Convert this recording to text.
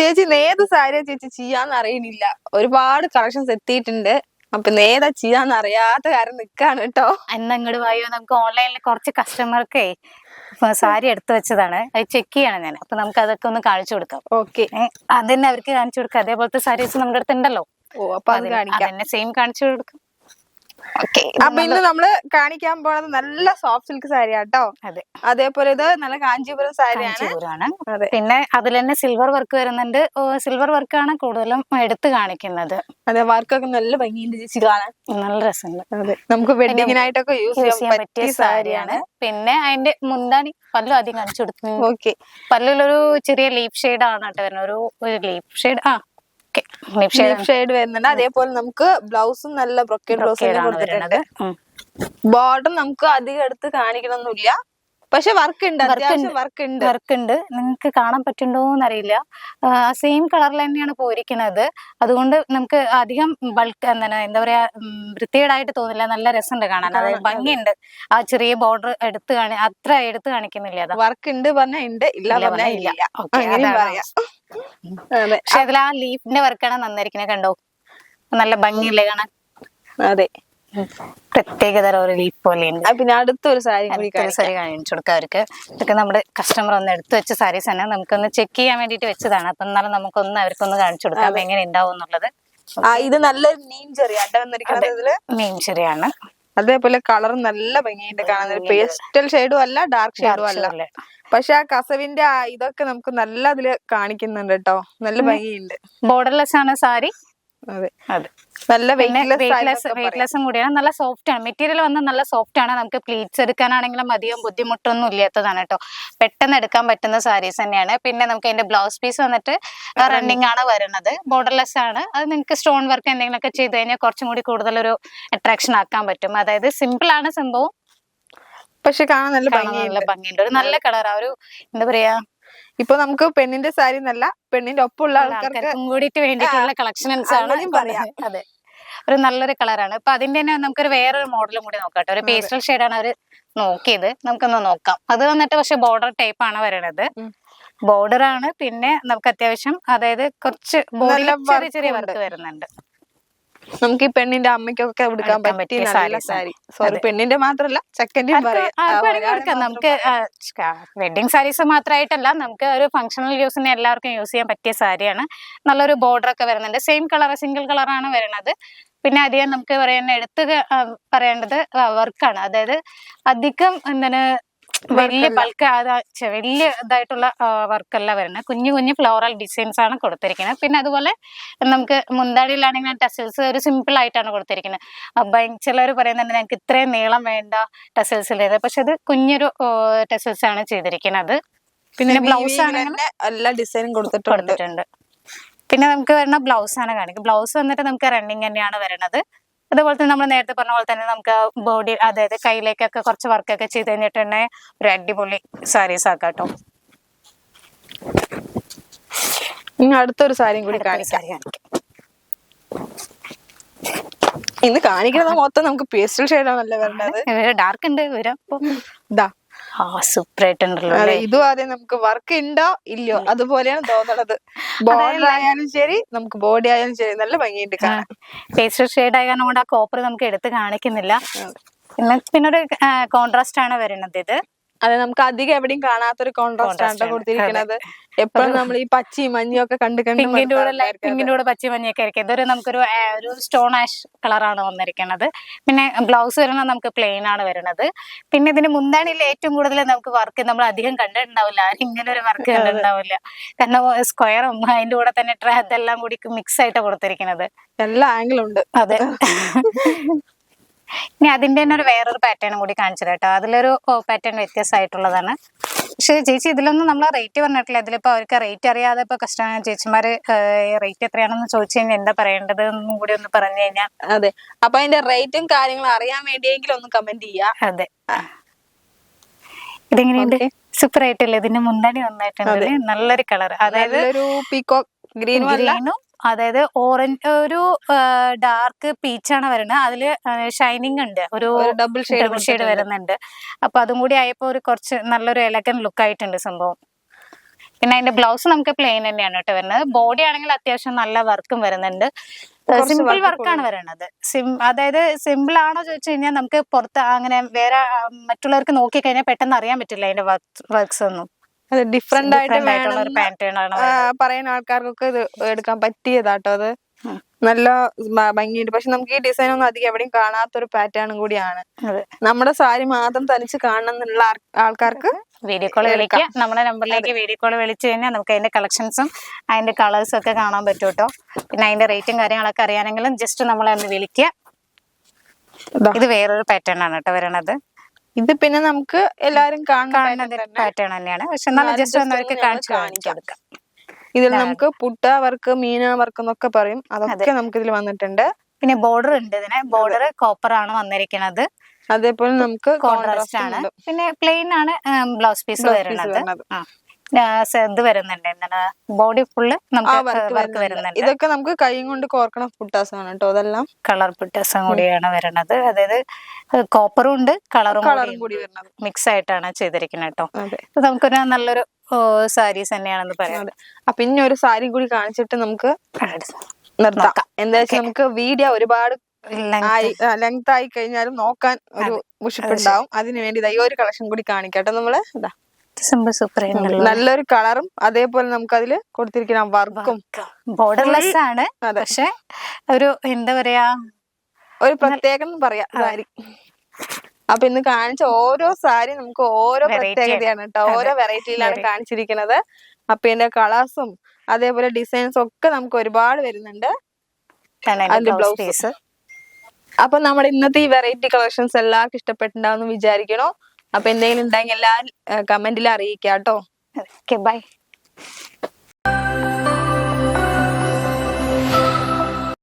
ചേച്ചി ഏത് സാരിയാ ചേച്ചി ചെയ്യാന്ന് അറിയണില്ല. ഒരുപാട് കളക്ഷൻസ് എത്തിയിട്ടുണ്ട്. അപ്പൊ ഏതാ ചെയ്യാന്ന് അറിയാത്ത കാര്യം നിക്കാണ് കേട്ടോ. എന്നാ ഇങ്ങോട്ട് വായോ, നമുക്ക് ഓൺലൈനിൽ കുറച്ച് കസ്റ്റമർക്കേ സാരി എടുത്തു വെച്ചതാണ്, അത് ചെക്ക് ചെയ്യാണ് ഞാൻ. അപ്പൊ നമുക്ക് അതൊക്കെ ഒന്ന് കാണിച്ചു കൊടുക്കാം. ഓക്കെ, അതന്നെ അവർക്ക് കാണിച്ചു കൊടുക്കാം. അതേപോലത്തെ സാരീസ് നമ്മുടെ അടുത്ത് ഉണ്ടല്ലോ. ഓ അപ്പൊ അത് കാണിക്കാം. അതന്നെ സെയിം കാണിച്ചു കൊടുക്കാം. അപ്പൊ ഇന്ന് നമ്മള് കാണിക്കാൻ പോണത് നല്ല സോഫ്റ്റ് സിൽക്ക് സാരിയാ കേട്ടോ. അതെ, അതേപോലെ ഇത് നല്ല കാഞ്ചീപുരം സാരിയാണ്. പിന്നെ അതിൽ തന്നെ സിൽവർ വർക്ക് വരുന്നുണ്ട്. സിൽവർ വർക്കാണ് കൂടുതലും എടുത്ത് കാണിക്കുന്നത്. അതെ, വർക്കൊക്കെ നല്ല ഭംഗിയുണ്ട് ചേച്ചി കാണാൻ, നല്ല രസമുണ്ട്. അതെ, നമുക്ക് വെഡിങ്ങിനായിട്ടൊക്കെ യൂസ് ചെയ്യാൻ പറ്റിയ സാരിയാണ്. പിന്നെ അതിന്റെ മുന്താണി പല്ലു ആദ്യം കാണിച്ചു കൊടുത്തു. ഓക്കെ, പല്ലിലൊരു ചെറിയ ലീഫ് ഷെയ്ഡ് ആണ് കേട്ടോ വരുന്നത്. ഒരു ലീഫ് ഷെയ്ഡ് ഷെയ്ഡ് വരുന്നുണ്ട്. അതേപോലെ നമുക്ക് ബ്ലൗസും നല്ല ബ്രൊക്കേഡ് ബ്ലൗസ് കൊടുത്തിട്ടുണ്ട്. ബോർഡർ നമുക്ക് അധികം എടുത്ത് കാണിക്കണമെന്നില്ല, പക്ഷെ വർക്ക് ഉണ്ട്, വർക്ക് ഉണ്ട്. നിങ്ങൾക്ക് കാണാൻ പറ്റുന്നുണ്ടോന്ന് അറിയില്ല. സെയിം കളറിൽ തന്നെയാണ് പോയിരിക്കുന്നത്. അതുകൊണ്ട് നമുക്ക് അധികം ബൾക്ക് എന്താ പറയാ വൃത്തികേടായിട്ട് തോന്നില്ല. നല്ല രസമുണ്ട് കാണാൻ, അതായത് ഭംഗിയുണ്ട്. ആ ചെറിയ ബോർഡർ അത്ര എടുത്ത് കാണിക്കുന്നില്ല. വർക്ക് ഉണ്ട് പറഞ്ഞാൽ ഉണ്ട്, ഇല്ല പറഞ്ഞാൽ ഇല്ല. പക്ഷെ അതിൽ ആ ലീഫിന്റെ വർക്കാണ് നന്നായിരിക്കുന്നത്. കണ്ടോ, നല്ല ഭംഗിയില്ലേ കാണാൻ. അതെ, പ്രത്യേകതരം ഒരു ലീഫ് പോലെയുണ്ട്. പിന്നെ അടുത്തൊരു സാരി കാണിച്ചു കൊടുക്കാം അവർക്ക്. ഇതൊക്കെ നമ്മുടെ കസ്റ്റമർ ഒന്ന് എടുത്തു വെച്ച സാരീസ് തന്നെ, നമുക്കൊന്ന് ചെക്ക് ചെയ്യാൻ വേണ്ടിട്ട് വെച്ചതാണ്. അപ്പൊ എന്നാലും നമുക്കൊന്ന് അവർക്കൊന്ന് കാണിച്ചു കൊടുക്കാം എങ്ങനെ ഉണ്ടാവും എന്നുള്ളത്. ഇത് നല്ലൊരു നീം നീം ചെറിയാണ്. അതേപോലെ കളറും നല്ല ഭംഗിയുണ്ട് കാണാൻ. പേസ്റ്റൽ ഷെയ്ഡും അല്ല, ഡാർക്ക് ഷെയ്ഡും അല്ല. പക്ഷെ ആ കസവിന്റെ ഇതൊക്കെ നമുക്ക് നല്ല അതില് കാണിക്കുന്നുണ്ട് കേട്ടോ. നല്ല ഭംഗിയുണ്ട്. ബോർഡർലെസ് ആണ് സാരി. അതെ, നല്ല വെയിറ്റ്ലെസ്സും കൂടിയാണ്. നല്ല സോഫ്റ്റ് ആണ്. മെറ്റീരിയൽ വന്ന് നല്ല സോഫ്റ്റ് ആണ്. നമുക്ക് പ്ലീറ്റ്സ് എടുക്കാനാണെങ്കിലും അധികം ബുദ്ധിമുട്ടൊന്നും ഇല്ലാത്തതാണ് കേട്ടോ. പെട്ടെന്ന് എടുക്കാൻ പറ്റുന്ന സാരീസ് തന്നെയാണ്. പിന്നെ നമുക്ക് അതിന്റെ ബ്ലൗസ് പീസ് വന്നിട്ട് റണ്ണിങ് ആണ് വരുന്നത്. ബോർഡർലെസ് ആണ്. അത് നിങ്ങൾക്ക് സ്റ്റോൺ വർക്ക് എന്തെങ്കിലുമൊക്കെ ചെയ്ത് കഴിഞ്ഞാൽ കുറച്ചും കൂടി കൂടുതലൊരു അട്രാക്ഷൻ ആക്കാൻ പറ്റും. അതായത് സിമ്പിൾ ആണ് സംഭവം, പക്ഷെ കാണാൻ നല്ല ഭംഗിയുണ്ട്. ഒരു നല്ല കളർ, ആ ഒരു എന്താ പറയാ, ഇപ്പൊ നമുക്ക് പെണ്ണിന്റെ സാരി എന്നല്ല, പെണ്ണിന്റെ ഒപ്പമുള്ള ആൾക്കാർക്കും കൂടിയിട്ട് വേണ്ടിയിട്ടുള്ള കളക്ഷൻസ് ആണ്. അതെ, ഒരു നല്ലൊരു കളറാണ്. ഇപ്പൊ അതിന്റെ തന്നെ നമുക്കൊരു വേറൊരു മോഡലും കൂടി നോക്കാം. ഒരു പേസ്റ്റൽ ഷെയ്ഡാണ് അവര് നോക്കിയത്. നമുക്കൊന്ന് നോക്കാം. അത് വന്നിട്ട് പക്ഷെ ബോർഡർ ടൈപ്പ് ആണ് വരുന്നത്. ബോർഡർ ആണ്. പിന്നെ നമുക്ക് അത്യാവശ്യം, അതായത് കുറച്ച് ബോർഡിൽ ചെറിയ ചെറിയ വർക്ക് വരുന്നുണ്ട്. നമുക്ക് ഈ പെണ്ണിന്റെ അമ്മയ്ക്കൊക്കെ എടുക്കാൻ പറ്റിയ നല്ല സാരി. സോറി, പെണ്ണിന്റെ മാത്രല്ല, ചെക്കന്റെയും പറയാം. നമുക്ക് വെഡിങ് സാരീസ് മാത്രമായിട്ടല്ല, നമുക്ക് ഒരു ഫംഗ്ഷണൽ യൂസിന് എല്ലാവർക്കും യൂസ് ചെയ്യാൻ പറ്റിയ സാരിയാണ്. നല്ലൊരു ബോർഡർ ഒക്കെ വരുന്നുണ്ട്. സെയിം കളർ, സിംഗിൾ കളറാണ് വരുന്നത്. പിന്നെ അധികം നമുക്ക് പറയേണ്ടത് വർക്കാണ്. അതായത് അധികം എന്താണ് വലിയ ബൾക്ക് വലിയ ഇതായിട്ടുള്ള വർക്കല്ല വരുന്നത്. കുഞ്ഞു കുഞ്ഞു ഫ്ലോറൽ ഡിസൈൻസ് ആണ് കൊടുത്തിരിക്കുന്നത്. പിന്നെ അതുപോലെ നമുക്ക് മുന്താടിയിലാണെങ്കിൽ ടെസൽസ് ഒരു സിമ്പിൾ ആയിട്ടാണ് കൊടുത്തിരിക്കുന്നത്. ചിലർ പറയുന്നുണ്ട് ഞങ്ങൾക്ക് ഇത്രയും നീളം വേണ്ട ടെസൽസിലേത്, പക്ഷെ അത് കുഞ്ഞൊരു ടെസൽസ് ആണ് ചെയ്തിരിക്കുന്നത്. പിന്നെ ബ്ലൗസ് ആണെങ്കിൽ എല്ലാ ഡിസൈനും കൊടുത്തിട്ടുണ്ട്. പിന്നെ നമുക്ക് വരുന്ന ബ്ലൗസ് ആണ് കാണിക്കും. ബ്ലൗസ് വന്നിട്ട് നമുക്ക് റണ്ണിങ് തന്നെയാണ് വരുന്നത്. അതുപോലെ തന്നെ നമ്മൾ നേരത്തെ പറഞ്ഞ പോലെ തന്നെ നമുക്ക് ബോഡി, അതായത് കയ്യിലേക്കൊക്കെ കുറച്ച് വർക്കൊക്കെ ചെയ്ത് കഴിഞ്ഞിട്ടുണ്ടെങ്കിൽ ഒരു അടിപൊളി സാരീസ് ആക്കാം കേട്ടോ. അടുത്തൊരു സാരിയും കൂടി കാണിക്കാം. ഇന്ന് കാണിക്കുന്നത് മൊത്തം നമുക്ക് പേസ്റ്റൽ ഷെയ്ഡാണല്ലേ വരുന്നത്. ഡാർക്ക് ഉണ്ട് വരാം. സൂപ്പർ ആയിട്ടുണ്ടല്ലോ. ഇതും ആദ്യം നമുക്ക് വർക്ക് ഉണ്ടോ ഇല്ലയോ അതുപോലെയാണ് തോന്നണത്. ബോർഡർ ആയാലും ശരി, നമുക്ക് ബോഡി ആയാലും ശരി, നല്ല ഭംഗിയുണ്ട് കാണാൻ. പേസ്റ്റൽ ഷെയ്ഡ് ആയതുകൊണ്ട് കൊണ്ട് ആ കോപ്പർ നമുക്ക് എടുത്ത് കാണിക്കുന്നില്ല. പിന്നെ ഒരു കോൺട്രാസ്റ്റ് ആണ് വരുന്നത് ഇത്. അതെ, നമുക്ക് അധികം എവിടെയും കാണാത്തൊരു കോൺട്രാസ്റ്റ് ആണ് കൊടുത്തിരിക്കുന്നത്. എപ്പോഴും നമ്മൾ ഈ പച്ചയും മഞ്ഞയും ഒക്കെ പിങ്കിന്റെ കൂടെ പച്ചയും മഞ്ഞയൊക്കെ ആയിരിക്കും. ഇതൊരു നമുക്കൊരു സ്റ്റോൺ ആഷ് കളറാണ് വന്നിരിക്കുന്നത്. പിന്നെ ബ്ലൗസ് വരുന്നത് നമുക്ക് പ്ലെയിൻ ആണ് വരുന്നത്. പിന്നെ ഇതിന് മുന്താണിയിൽ ഏറ്റവും കൂടുതൽ നമുക്ക് വർക്ക് നമ്മൾ അധികം കണ്ടിട്ടുണ്ടാവില്ല. ഇങ്ങനെ ഒരു വർക്ക് കണ്ടിട്ടുണ്ടാവില്ല. കാരണം സ്ക്വയറും അതിന്റെ കൂടെ തന്നെ ഇതെല്ലാം കൂടി മിക്സ് ആയിട്ട് കൊടുത്തിരിക്കുന്നത്. എല്ലാ ആംഗിളും ഉണ്ട്. അതെ. ഇനി അതിന്റെ തന്നെ ഒരു വേറൊരു പാറ്റേൺ കൂടി കാണിച്ചു കേട്ടോ. അതിലൊരു പാറ്റേൺ വ്യത്യാസമായിട്ടുള്ളതാണ്. പക്ഷെ ചേച്ചി ഇതിലൊന്നും നമ്മൾ റേറ്റ് പറഞ്ഞിട്ടില്ല. ഇതിലിപ്പോ അവർക്ക് റേറ്റ് അറിയാതെ ഇപ്പൊ ചേച്ചിമാര് റേറ്റ് എത്രയാണെന്ന് ചോദിച്ചു കഴിഞ്ഞാൽ എന്താ പറയേണ്ടത് എന്നും കൂടി ഒന്ന് പറഞ്ഞു കഴിഞ്ഞാൽ. അതെ, അപ്പൊ അതിന്റെ റേറ്റും കാര്യങ്ങളും അറിയാൻ വേണ്ടിയെങ്കിലും ഒന്ന് കമന്റ് ചെയ്യാം. അതെ, ഇതെങ്ങനെയുണ്ട്? സൂപ്പർ ആയിട്ടില്ലേ? ഇതിന്റെ മുന്താണി വന്നിട്ടുണ്ട് നല്ലൊരു കളർ, അതായത് ഒരു പീകോക്ക് ഗ്രീനും, അതായത് ഓറഞ്ച്, ഒരു ഡാർക്ക് പീച്ചാണ് വരുന്നത്. അതില് ഷൈനിങ് ഉണ്ട്, ഒരു ഡബിൾ ഷെയ്ഡ് വരുന്നുണ്ട്. അപ്പൊ അതും കൂടി ആയപ്പോ ഒരു കുറച്ച് നല്ലൊരു എലഗന്റ് ലുക്ക് ആയിട്ടുണ്ട് സംഭവം. പിന്നെ അതിന്റെ ബ്ലൗസ് നമുക്ക് പ്ലെയിൻ തന്നെയാണ് കേട്ടോ വരുന്നത്. ബോഡി ആണെങ്കിൽ അത്യാവശ്യം നല്ല വർക്കും വരുന്നുണ്ട്. സിമ്പിൾ വർക്കാണ് വരുന്നത്. അതായത് സിമ്പിൾ ആണോ ചോദിച്ചു കഴിഞ്ഞാൽ നമുക്ക് പുറത്ത് അങ്ങനെ വേറെ മറ്റുള്ളവർക്ക് നോക്കി കഴിഞ്ഞാൽ പെട്ടെന്ന് അറിയാൻ പറ്റില്ല അതിന്റെ വർക്ക്സ് ഒന്നും. ഡിഫറെന്റ് ആയിട്ടുള്ള ഒരു പാറ്റേൺ ആണ് പറയുന്ന ആൾക്കാർക്കൊക്കെ ഇത് എടുക്കാൻ പറ്റിയതാട്ടോ. അത് നല്ല ഭംഗിയുണ്ട്. പക്ഷെ നമുക്ക് ഈ ഡിസൈൻ ഒന്നും അധികം എവിടെയും കാണാത്തൊരു പാറ്റേണും കൂടിയാണ്. നമ്മുടെ സാരി മാത്രം തനിച്ച് കാണണം എന്നുള്ള ആൾക്കാർക്ക് വീഡിയോ കോൾ വിളിക്കുക. നമ്മുടെ നമ്പറിലേക്ക് വീഡിയോ കോൾ വിളിച്ചു കഴിഞ്ഞാൽ നമുക്ക് അതിന്റെ കളക്ഷൻസും അതിന്റെ കളേഴ്സും ഒക്കെ കാണാൻ പറ്റും കേട്ടോ. പിന്നെ അതിന്റെ റേറ്റും കാര്യങ്ങളൊക്കെ അറിയാനെങ്കിലും ജസ്റ്റ് നമ്മളെ ഒന്ന് വിളിക്കുക. ഇത് വേറൊരു പാറ്റേൺ ആണ് കേട്ടോ വരണത്. ഇത് പിന്നെ നമുക്ക് എല്ലാരും കാണുന്ന പാറ്റേൺ തന്നെയാണ്. പക്ഷെ എന്നാലും ജസ്റ്റ് ഒന്ന് അവർക്ക് കാണിച്ചു കൊടുക്കാം. ഇതിൽ നമുക്ക് പുട്ട വർക്ക്, മീന വർക്ക് എന്നൊക്കെ പറയും. അതൊക്കെ നമുക്ക് ഇതിൽ വന്നിട്ടുണ്ട്. പിന്നെ ബോർഡർ ഉണ്ട്. ഇതിന് ബോർഡർ കോപ്പർ ആണ് വന്നിരിക്കുന്നത്. അതേപോലെ നമുക്ക് കോൺട്രാസ്റ്റ് ആണ്. പിന്നെ പ്ലെയിൻ ആണ് ബ്ലൗസ് പീസ് വരുന്നത്. ഇത് വരുന്നുണ്ട് എന്താണ് ബോഡി ഫുള്ള് നമുക്ക് വർക്ക് വരുന്നുണ്ട്. ഇതൊക്കെ നമുക്ക് കൈ കൊണ്ട് കോർക്കണ പുട്ടാസാണ് കേട്ടോ. അതെല്ലാം കളർ പുട്ടാസും കൂടിയാണ് വരുന്നത്. അതായത് കോപ്പറും ഉണ്ട് കളറും കൂടി മിക്സ് ആയിട്ടാണ് ചെയ്തിരിക്കുന്നത് കേട്ടോ. നമുക്കൊരു നല്ലൊരു സാരീസ് തന്നെയാണെന്ന് പറയാം. അപ്പൊ ഇനി ഒരു സാരി കൂടി കാണിച്ചിട്ട് നമുക്ക് നിർത്താം. എന്താ വെച്ചാൽ നമുക്ക് വീഡിയോ ഒരുപാട് ലെങ്ത് ആയി കഴിഞ്ഞാലും നോക്കാൻ ഒരു മുഷിപ്പുണ്ടാവും. അതിനു വേണ്ടി ഈ ഒരു കളക്ഷൻ കൂടി കാണിക്കട്ടെ. നമ്മള് സൂപ്പർ നല്ലൊരു കളറും അതേപോലെ നമുക്ക് അതില് കൊടുത്തിരിക്കുന്ന വർക്കും ബോർഡർലെസ് ആണ്. പക്ഷെ ഒരു എന്താ പറയാ ഒരു പ്രത്യേകം പറയാം സാരി. അപ്പൊ ഇന്ന് കാണിച്ച ഓരോ സാരി നമുക്ക് ഓരോ പ്രത്യേകതയാണ് കേട്ടോ. ഓരോ വെറൈറ്റിയിലാണ് കാണിച്ചിരിക്കുന്നത്. അപ്പൊ ഇതിന്റെ കളേഴ്സും അതേപോലെ ഡിസൈൻസും ഒക്കെ നമുക്ക് ഒരുപാട് വരുന്നുണ്ട്. അതിന്റെ ബ്ലൗസ്. അപ്പൊ നമ്മുടെ ഇന്നത്തെ ഈ വെറൈറ്റി കളക്ഷൻസ് എല്ലാവർക്കും ഇഷ്ടപ്പെട്ടിട്ടുണ്ടാവും വിചാരിക്കണോ. അപ്പൊ എന്തെങ്കിലും ഉണ്ടെങ്കിൽ എല്ലാവരും കമന്റിൽ അറിയിക്കാം കേട്ടോ. ബൈ.